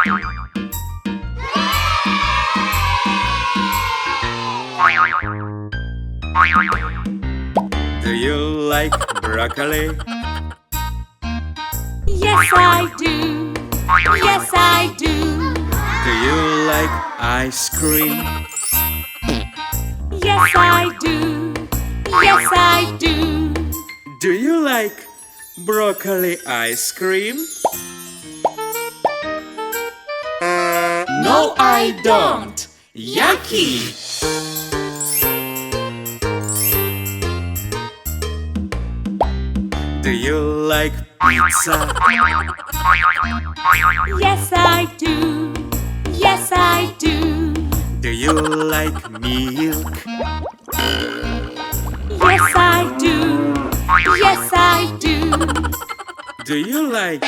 Do you like broccoli? Yes, I do. Yes, I do. Do you like ice cream? Yes, I do. Yes, I do. Do you like broccoli ice cream? No, I don't. Yucky! Do you like pizza? Yes, I do. Yes, I do. Do you like milk? Yes, I do. Yes, I do. Do you like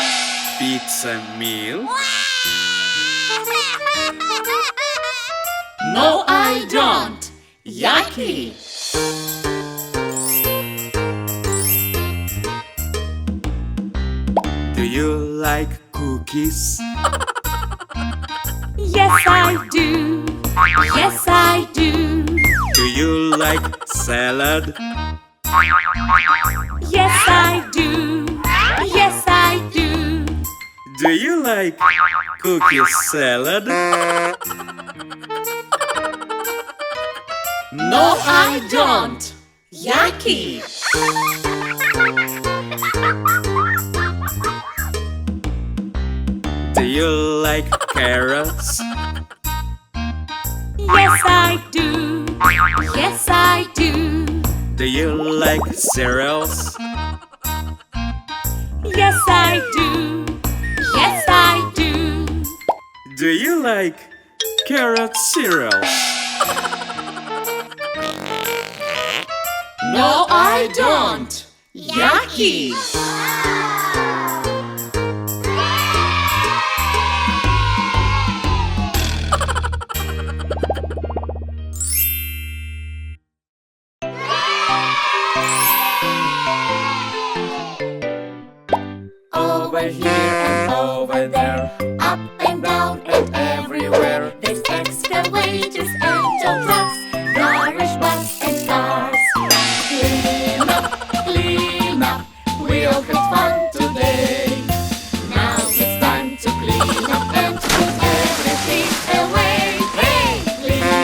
pizza milk? No, I don't. Yucky! Do you like cookies? Yes, I do. Yes, I do. Do you like salad? Yes, I do. Yes, I do. Do you like cookie salad? No, I don't. Yucky! Do you like carrots? Yes, I do. Yes, I do. Do you like cereals? Yes, I do. Yes, I do. Do you like carrot cereal? No, I don't. Yucky! Over here and over there, up and down and everywhere. There's excavators and tow trucks, garbage buses and cars. Clean up, we all had fun today. Now it's time to clean up and put everything away. Hey, clean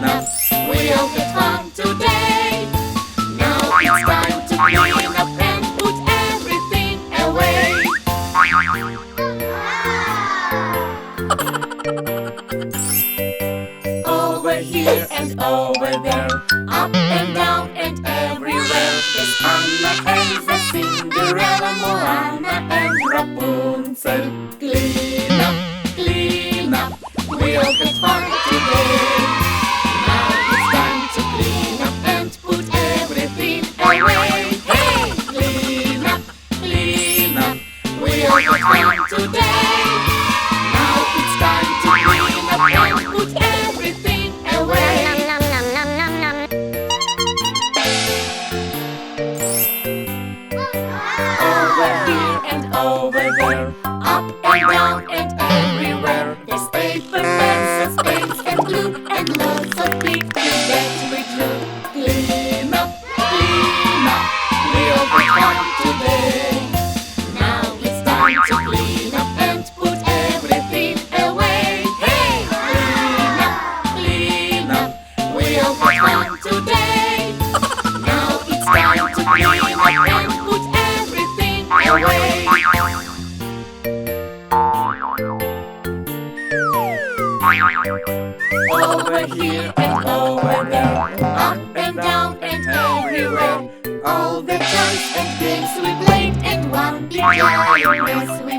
up, we all had fun today. Now it's time to clean up and put everything away. Over here and over there, up and down and everywhere. There's Anna, Elsa, Cinderella, Moana and Rapunzel. Clean up, we all had fun today. Now it's time to clean up and put everything away. Hey, clean up, we all had fun today. Now it's time to clean up and put everything away. Over here and over there, up and down and everywhere. There's paper, pencils, paints and glue, and lots of pictures that we drew. Clean up, we all had fun today. Now it's time to clean up and put everything away. Hey, clean up, we all had fun today. Now it's time to clean up and put everything away. Over here and over there, up and down and everywhere. All the toys and games we played and one big giant mess we